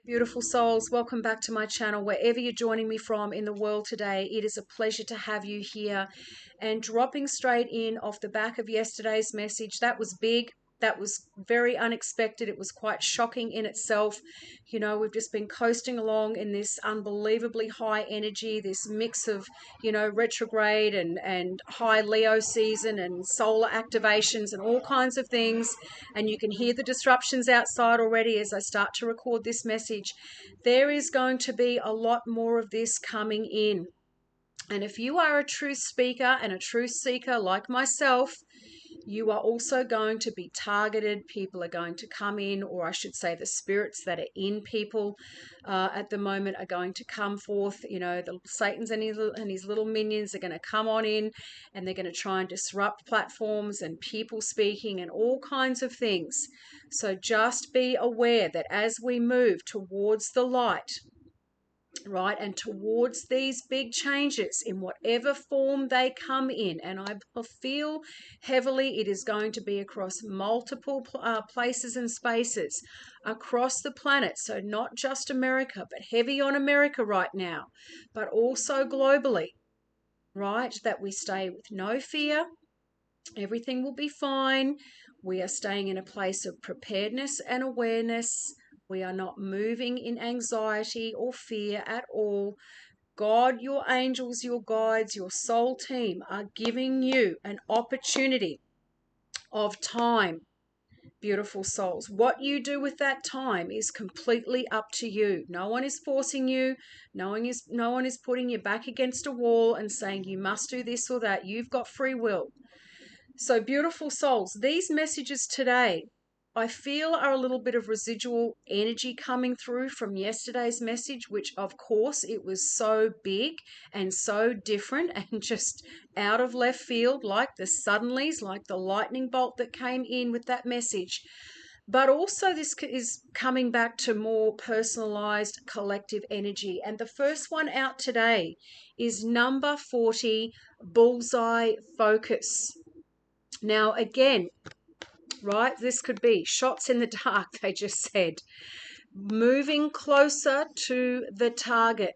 Beautiful souls, welcome back to my channel. Wherever you're joining me from in the world today, it is a pleasure to have you here. And dropping straight in off the back of yesterday's message, that was big. That was very unexpected. It was quite shocking in itself. You know, we've just been coasting along in this unbelievably high energy, this mix of, retrograde and high Leo season and solar activations and all kinds of things. And you can hear the disruptions outside already as I start to record this message. There is going to be a lot more of this coming in. And if you are a true speaker and a true seeker like myself, you are also going to be targeted. People are going to come in, or I should say the spirits that are in people at the moment are going to come forth. You know, the Satan's and his little minions are going to come on in, and they're going to try and disrupt platforms and people speaking and all kinds of things. So just be aware that as we move towards the light, right, and towards these big changes in whatever form they come in, and I feel heavily it is going to be across multiple places and spaces across the planet. So not just America, but heavy on America right now, but also globally, right, that we stay with no fear. Everything will be fine. We are staying in a place of preparedness and awareness. We are not moving in anxiety or fear at all. God, your angels, your guides, your soul team are giving you an opportunity of time, beautiful souls. What you do with that time is completely up to you. No one is forcing you. No one is putting you back against a wall and saying you must do this or that. You've got free will. So beautiful souls, these messages today, I feel are a little bit of residual energy coming through from yesterday's message, which of course it was so big and so different and just out of left field, like the suddenlies, like the lightning bolt that came in with that message. But also this is coming back to more personalized collective energy. And the first one out today is number 40, Bullseye Focus. Now, again, right, this could be shots in the dark, they just said. Moving closer to the target.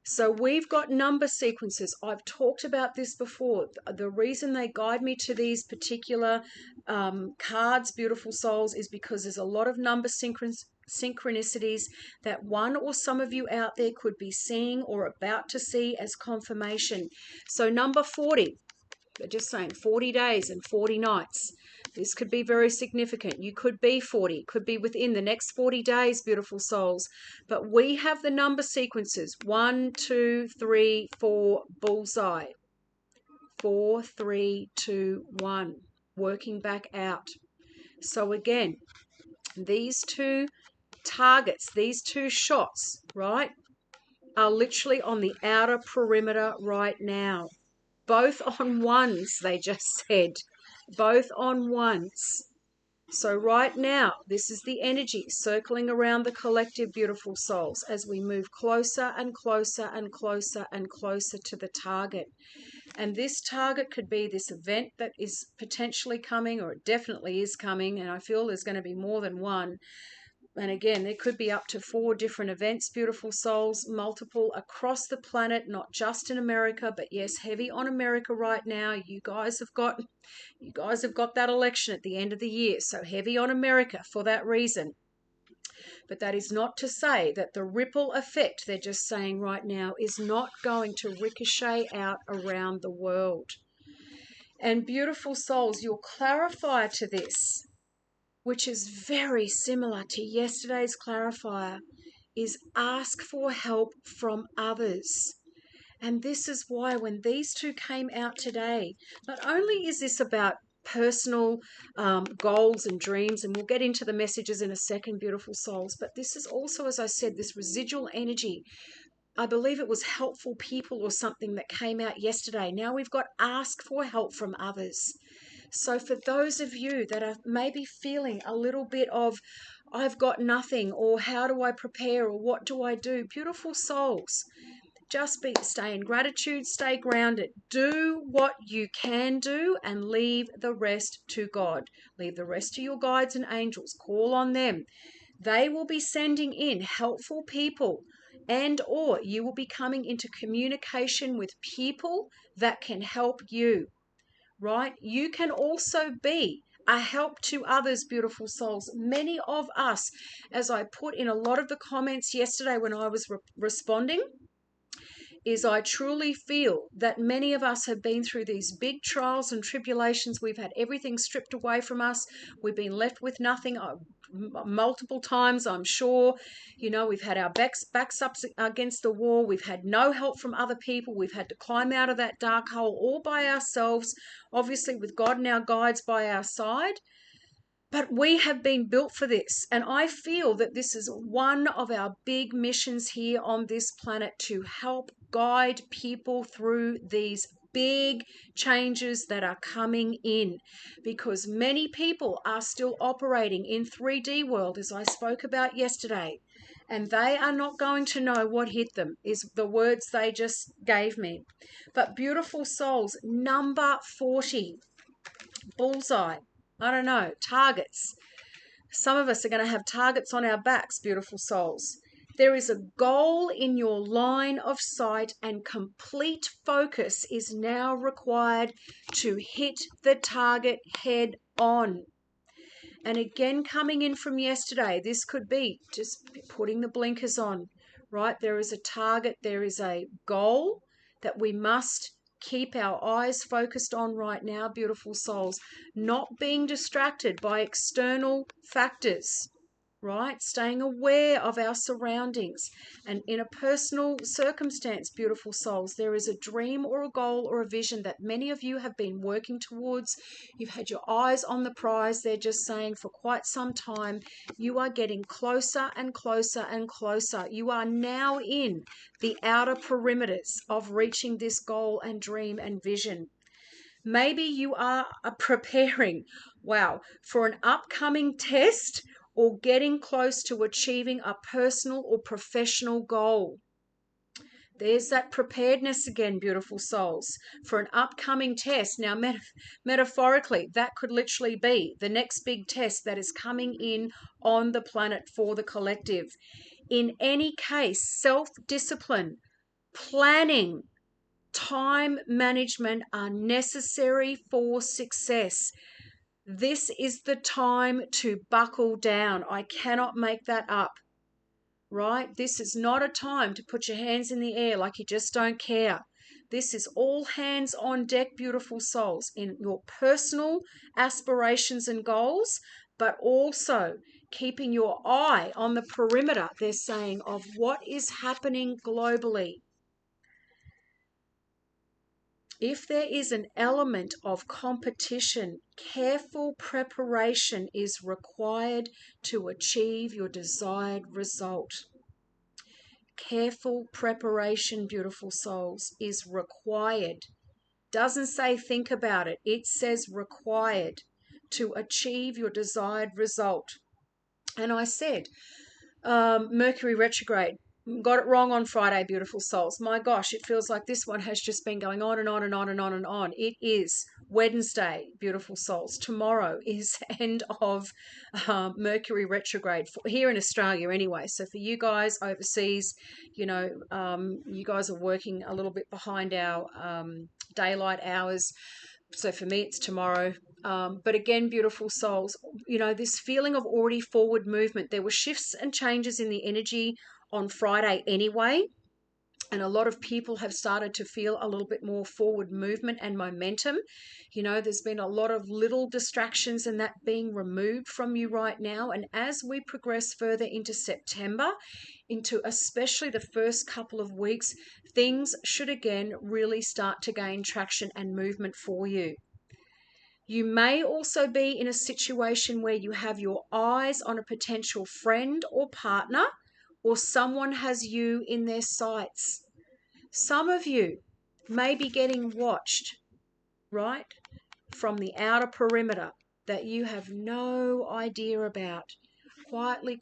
So we've got number sequences. I've talked about this before. The reason they guide me to these particular cards, beautiful souls, is because there's a lot of number synchronicities that one or some of you out there could be seeing or about to see as confirmation. So number 40. They're just saying 40 days and 40 nights. This could be very significant. You could be 40, could be within the next 40 days, beautiful souls. But we have the number sequences 1, 2, 3, 4, bullseye. 4, 3, 2, 1. Working back out. So again, these two targets, these two shots, right, are literally on the outer perimeter right now. Both on ones, they just said. Both on ones. So right now, this is the energy circling around the collective beautiful souls as we move closer and closer and closer and closer to the target. And this target could be this event that is potentially coming, or it definitely is coming, and I feel there's going to be more than one. And again, there could be up to 4 different events, beautiful souls, multiple across the planet, not just in America, but yes, heavy on America right now. You guys have got that election at the end of the year, so heavy on America for that reason. But that is not to say that the ripple effect they're just saying right now is not going to ricochet out around the world. And beautiful souls, your clarifier to this, which is very similar to yesterday's clarifier, is ask for help from others. And this is why when these two came out today, not only is this about personal goals and dreams, and we'll get into the messages in a second, beautiful souls, but this is also, as I said, this residual energy. I believe it was helpful people or something that came out yesterday. Now we've got ask for help from others. So for those of you that are maybe feeling a little bit of, I've got nothing, or how do I prepare, or what do I do? Beautiful souls, just stay in gratitude, stay grounded. Do what you can do and leave the rest to God. Leave the rest to your guides and angels. Call on them. They will be sending in helpful people, and or you will be coming into communication with people that can help you, right? You can also be a help to others, beautiful souls. Many of us, as I put in a lot of the comments yesterday when I was responding, is I truly feel that many of us have been through these big trials and tribulations. We've had everything stripped away from us. We've been left with nothing multiple times, I'm sure. You know, we've had our backs up against the wall. We've had no help from other people. We've had to climb out of that dark hole all by ourselves, obviously with God and our guides by our side. But we have been built for this. And I feel that this is one of our big missions here on this planet, to help guide people through these big changes that are coming in, because many people are still operating in 3D world, as I spoke about yesterday, and they are not going to know what hit them, is the words they just gave me. But beautiful souls, number 40, bullseye. I don't know, targets. Some of us are going to have targets on our backs, beautiful souls. There is a goal in your line of sight, and complete focus is now required to hit the target head on. And again, coming in from yesterday, this could be just putting the blinkers on, right? There is a target, there is a goal that we must keep our eyes focused on right now, beautiful souls, not being distracted by external factors, right? Staying aware of our surroundings. And in a personal circumstance, beautiful souls, there is a dream or a goal or a vision that many of you have been working towards. You've had your eyes on the prize, they're just saying, for quite some time. You are getting closer and closer and closer. You are now in the outer perimeters of reaching this goal and dream and vision. Maybe you are preparing, wow, for an upcoming test, or getting close to achieving a personal or professional goal. There's that preparedness again, beautiful souls, for an upcoming test. Now, metaphorically, that could literally be the next big test that is coming in on the planet for the collective. In any case, self-discipline, planning, time management are necessary for success. This is the time to buckle down. I cannot make that up, right? This is not a time to put your hands in the air like you just don't care. This is all hands on deck, beautiful souls, in your personal aspirations and goals, but also keeping your eye on the perimeter, they're saying, of what is happening globally. If there is an element of competition, careful preparation is required to achieve your desired result. Careful preparation, beautiful souls, is required. Doesn't say think about it. It says required to achieve your desired result. And I said, Mercury retrograde. Got it wrong on Friday, beautiful souls. My gosh, it feels like this one has just been going on and on and on and on and on. It is Wednesday, beautiful souls. Tomorrow is end of Mercury retrograde here in Australia anyway. So for you guys overseas, you know, you guys are working a little bit behind our daylight hours. So for me, it's tomorrow. But again, beautiful souls, you know, this feeling of already forward movement. There were shifts and changes in the energy on Friday anyway, and a lot of people have started to feel a little bit more forward movement and momentum. You know, there's been a lot of little distractions and that being removed from you right now. And as we progress further into September, into especially the first couple of weeks, things should again really start to gain traction and movement for you. You may also be in a situation where you have your eyes on a potential friend or partner, or someone has you in their sights. Some of you may be getting watched, right, from the outer perimeter that you have no idea about. Quietly,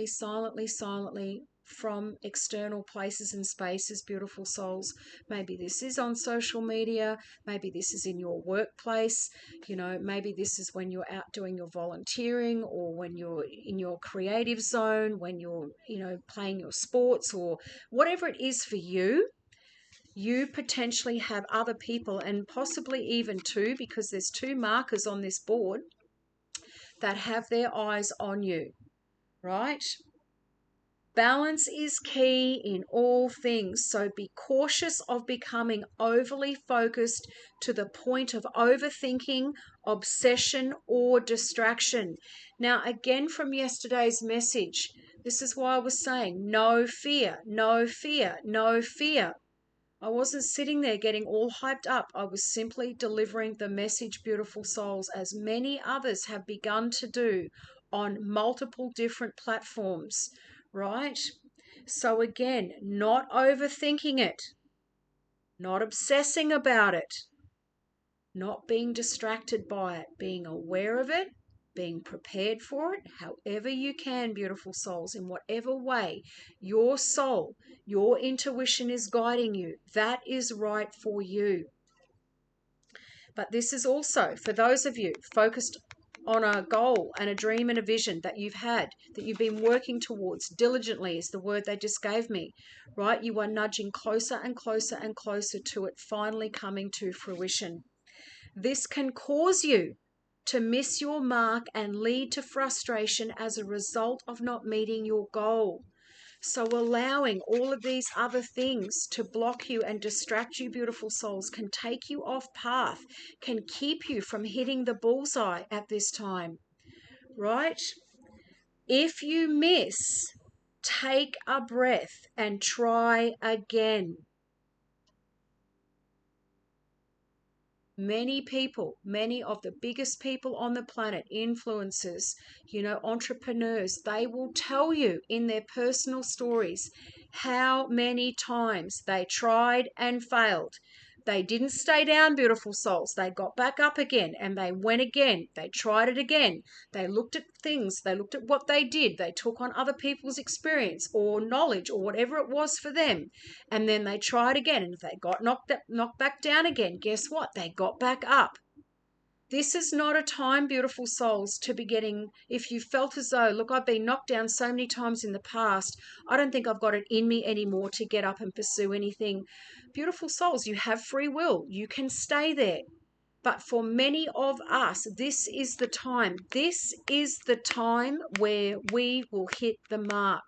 silently, from external places and spaces, beautiful souls. Maybe this is on social media, maybe this is in your workplace, maybe this is when you're out doing your volunteering, or when you're in your creative zone, when you're, playing your sports, or whatever it is for you. You potentially have other people, and possibly even two, because there's two markers on this board that have their eyes on you, right? Balance is key in all things, so be cautious of becoming overly focused to the point of overthinking, obsession, or distraction. Now, again, from yesterday's message, this is why I was saying no fear, no fear, no fear. I wasn't sitting there getting all hyped up. I was simply delivering the message, beautiful souls, as many others have begun to do on multiple different platforms, right? So again, not overthinking it, not obsessing about it, not being distracted by it, being aware of it, being prepared for it, however you can, beautiful souls, in whatever way your soul, your intuition is guiding you. That is right for you. But this is also for those of you focused on a goal and a dream and a vision that you've had, that you've been working towards diligently, is the word they just gave me, right? You are nudging closer and closer and closer to it finally coming to fruition. This can cause you to miss your mark and lead to frustration as a result of not meeting your goal. So allowing all of these other things to block you and distract you, beautiful souls, can take you off path, can keep you from hitting the bullseye at this time, right? If you miss, take a breath and try again. Many people, many of the biggest people on the planet, influencers, entrepreneurs, they will tell you in their personal stories how many times they tried and failed. They didn't stay down, beautiful souls. They got back up again, and they went again. They tried it again. They looked at things. They looked at what they did. They took on other people's experience or knowledge or whatever it was for them. And then they tried again. And if they got knocked back down again, guess what? They got back up. This is not a time, beautiful souls, to be getting, if you felt as though, look, I've been knocked down so many times in the past, I don't think I've got it in me anymore to get up and pursue anything. Beautiful souls, you have free will. You can stay there. But for many of us, this is the time. This is the time where we will hit the mark.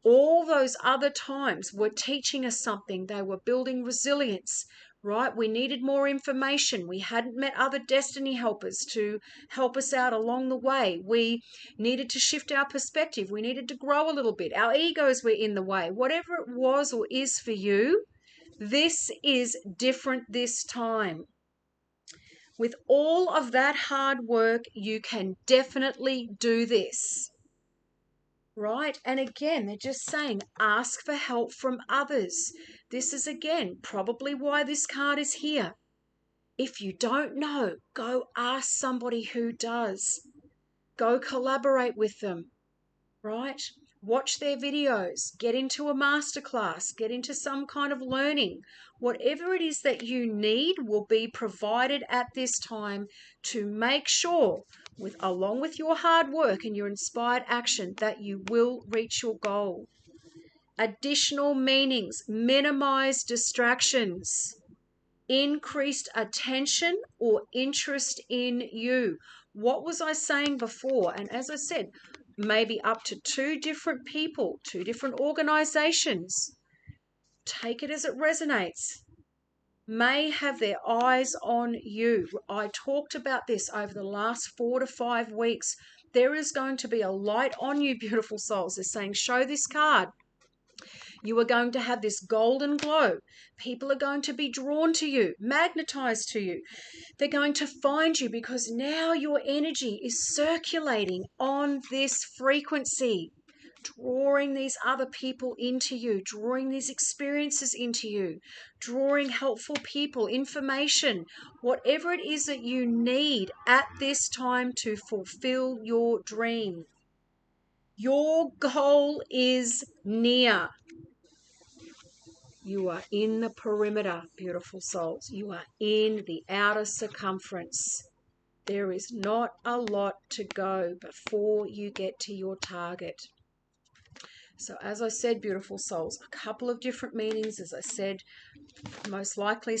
All those other times were teaching us something. They were building resilience, right? We needed more information. We hadn't met other destiny helpers to help us out along the way. We needed to shift our perspective. We needed to grow a little bit. Our egos were in the way. Whatever it was or is for you, this is different this time. With all of that hard work, you can definitely do this. Right? And again, they're just saying, ask for help from others. This is, again, probably why this card is here. If you don't know, go ask somebody who does. Go collaborate with them, right? Watch their videos, get into a masterclass, get into some kind of learning. Whatever it is that you need will be provided at this time to make sure, along with your hard work and your inspired action, that you will reach your goal. Additional meanings: minimize distractions, increased attention or interest in you. What was I saying before? And as I said, maybe up to 2 different people, 2 different organizations, take it as it resonates, may have their eyes on you. I talked about this over the last 4 to 5 weeks. There is going to be a light on you, beautiful souls. They're saying, show this card. You are going to have this golden glow. People are going to be drawn to you, magnetized to you. They're going to find you because now your energy is circulating on this frequency, drawing these other people into you, drawing these experiences into you, drawing helpful people, information, whatever it is that you need at this time to fulfill your dream. Your goal is near. You are in the perimeter, beautiful souls. You are in the outer circumference. There is not a lot to go before you get to your target. So as I said, beautiful souls, a couple of different meanings. As I said, most likely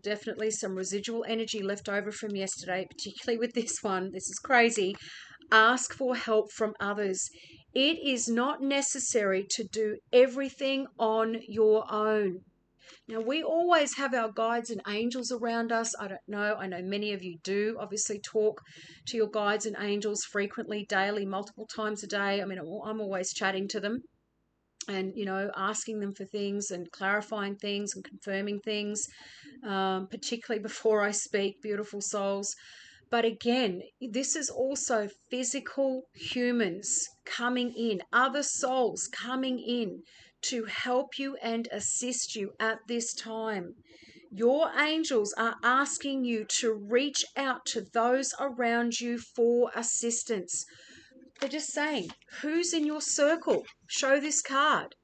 definitely some residual energy left over from yesterday, particularly with this one. This is crazy. Ask for help from others. It is not necessary to do everything on your own. Now, we always have our guides and angels around us. I don't know. I know many of you do obviously talk to your guides and angels frequently, daily, multiple times a day. I mean, I'm always chatting to them and, asking them for things and clarifying things and confirming things, particularly before I speak, beautiful souls. But again, this is also physical humans coming in, other souls coming in to help you and assist you at this time. Your angels are asking you to reach out to those around you for assistance. They're just saying, who's in your circle? Show this card.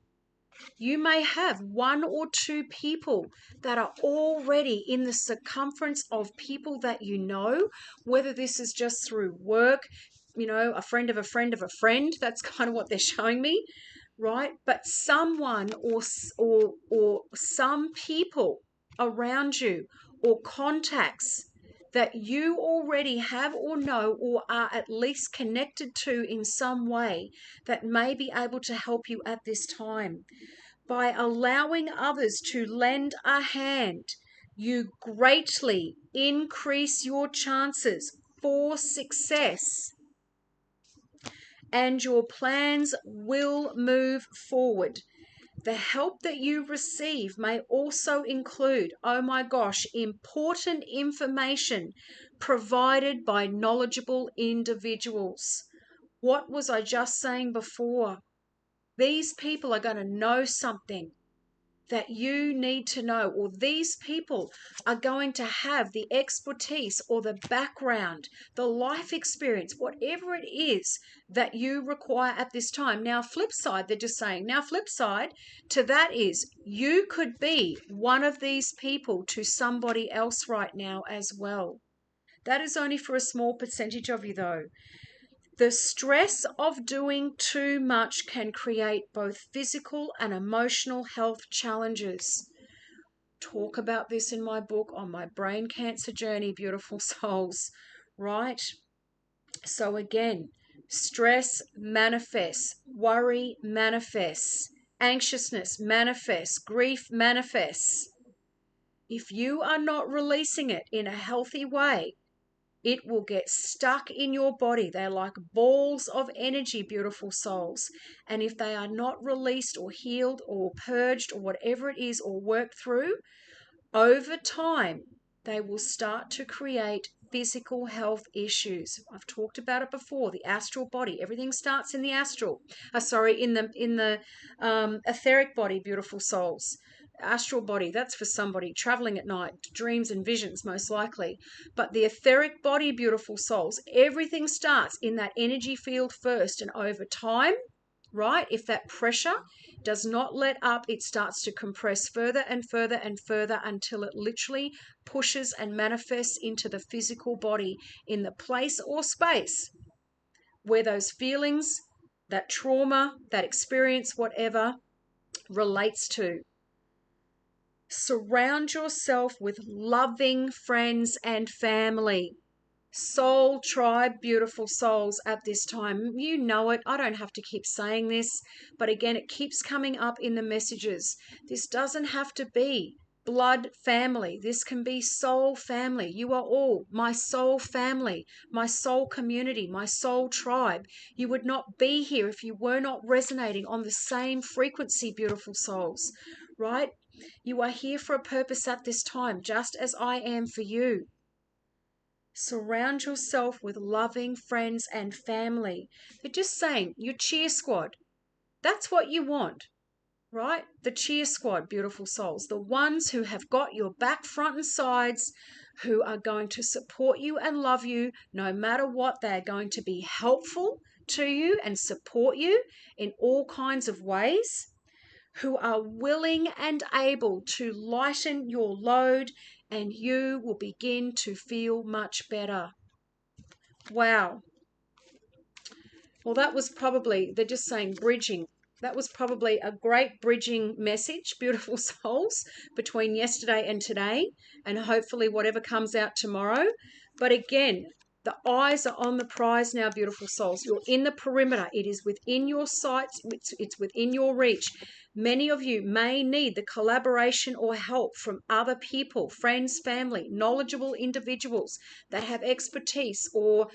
You may have one or two people that are already in the circumference of people that you know, whether this is just through work, a friend of a friend of a friend. That's kind of what they're showing me, right? But someone or some people around you or contacts that you already have or know or are at least connected to in some way that may be able to help you at this time. By allowing others to lend a hand, you greatly increase your chances for success, and your plans will move forward. The help that you receive may also include, oh my gosh, important information provided by knowledgeable individuals. What was I just saying before? These people are going to know something that you need to know, or these people are going to have the expertise or the background, the life experience, whatever it is that you require at this time. Now, flip side, they're just saying, now, flip side to that is you could be one of these people to somebody else right now as well. That is only for a small percentage of you, though. The stress of doing too much can create both physical and emotional health challenges. Talk about this in my book on my brain cancer journey, beautiful souls, right? So again, stress manifests, worry manifests, anxiousness manifests, grief manifests. If you are not releasing it in a healthy way, it will get stuck in your body. They're like balls of energy, beautiful souls. And if they are not released or healed or purged or whatever it is or worked through, over time, they will start to create physical health issues. I've talked about it before. The astral body, everything starts in the astral. In the etheric body, beautiful souls. Astral body, that's for somebody traveling at night, dreams and visions most likely. But the etheric body, beautiful souls, everything starts in that energy field first, and over time, right, if that pressure does not let up, it starts to compress further and further and further until it literally pushes and manifests into the physical body in the place or space where those feelings, that trauma, that experience, whatever, relates to. Surround yourself with loving friends and family. Soul tribe, beautiful souls, at this time. You know it. I don't have to keep saying this, but again, it keeps coming up in the messages. This doesn't have to be blood family. This can be soul family. You are all my soul family, my soul community, my soul tribe. You would not be here if you were not resonating on the same frequency, beautiful souls, right? You are here for a purpose at this time, just as I am for you. Surround yourself with loving friends and family. They're just saying, your cheer squad. That's what you want, right? The cheer squad, beautiful souls. The ones who have got your back, front, and sides, who are going to support you and love you no matter what. They're going to be helpful. to you and support you in all kinds of ways, who are willing and able to lighten your load, and you will begin to feel much better. Wow. Well, that was probably, they're just saying bridging. That was probably a great bridging message, beautiful souls, between yesterday and today, and hopefully whatever comes out tomorrow. But again, the eyes are on the prize now, beautiful souls. You're in the perimeter. It is within your sight. It's within your reach. Many of you may need the collaboration or help from other people, friends, family, knowledgeable individuals that have expertise or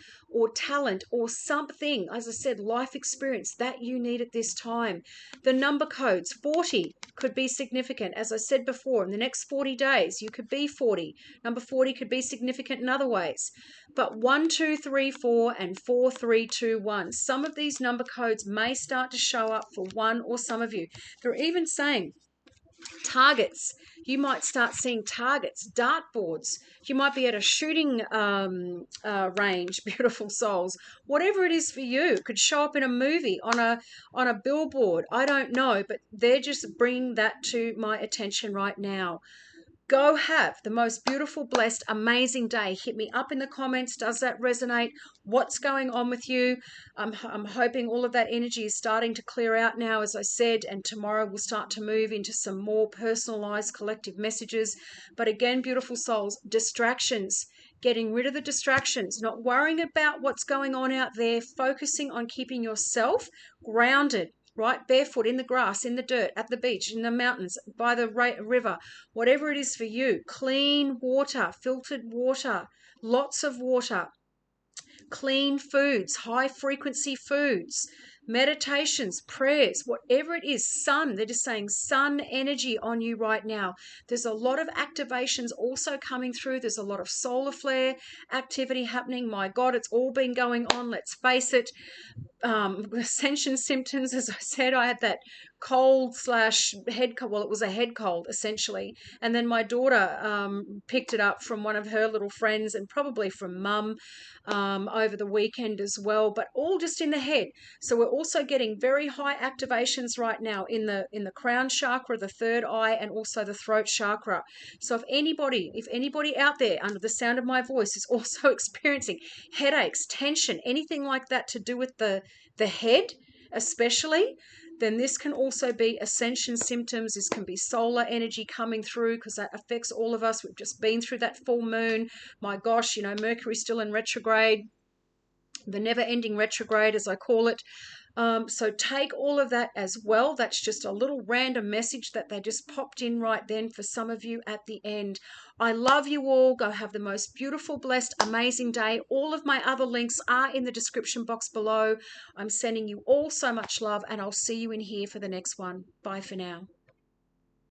talent or something, as I said, life experience that you need at this time. The number codes, 40 could be significant. As I said before, in the next 40 days, you could be 40. Number 40 could be significant in other ways. But 1, 2, 3, 4 and 4, 3, 2, 1. Some of these number codes may start to show up for one or some of you. They're even saying targets. You might start seeing targets, dartboards. You might be at a shooting range, beautiful souls. Whatever it is for you, it could show up in a movie, on a billboard. I don't know, but they're just bringing that to my attention right now. Go have the most beautiful, blessed, amazing day. Hit me up in the comments. Does that resonate? What's going on with you? I'm hoping all of that energy is starting to clear out now, as I said, and tomorrow we'll start to move into some more personalized collective messages. But again, beautiful souls, distractions. Getting rid of the distractions, not worrying about what's going on out there, focusing on keeping yourself grounded, right? Barefoot in the grass, in the dirt, at the beach, in the mountains, by the river, whatever it is for you. Clean water, filtered water, lots of water, clean foods, high frequency foods, meditations, prayers, whatever it is. Sun, they're just saying sun energy on you right now. There's a lot of activations also coming through. There's a lot of solar flare activity happening. My God, it's all been going on. Let's face it. Ascension symptoms, as I said, I had that cold / head cold. Well, it was a head cold essentially, and then my daughter picked it up from one of her little friends, and probably from mum over the weekend as well, but all just in the head. So we're also getting very high activations right now in the crown chakra, the third eye, and also the throat chakra. So if anybody out there under the sound of my voice is also experiencing headaches, tension, anything like that to do with the head especially, then this can also be ascension symptoms. This can be solar energy coming through, because that affects all of us. We've just been through that full moon. My gosh, Mercury's still in retrograde, the never-ending retrograde, as I call it. So take all of that as well. That's just a little random message that they just popped in right then for some of you at the end. I love you all. Go have the most beautiful, blessed, amazing day. All of my other links are in the description box below. I'm sending you all so much love, and I'll see you in here for the next one. Bye for now.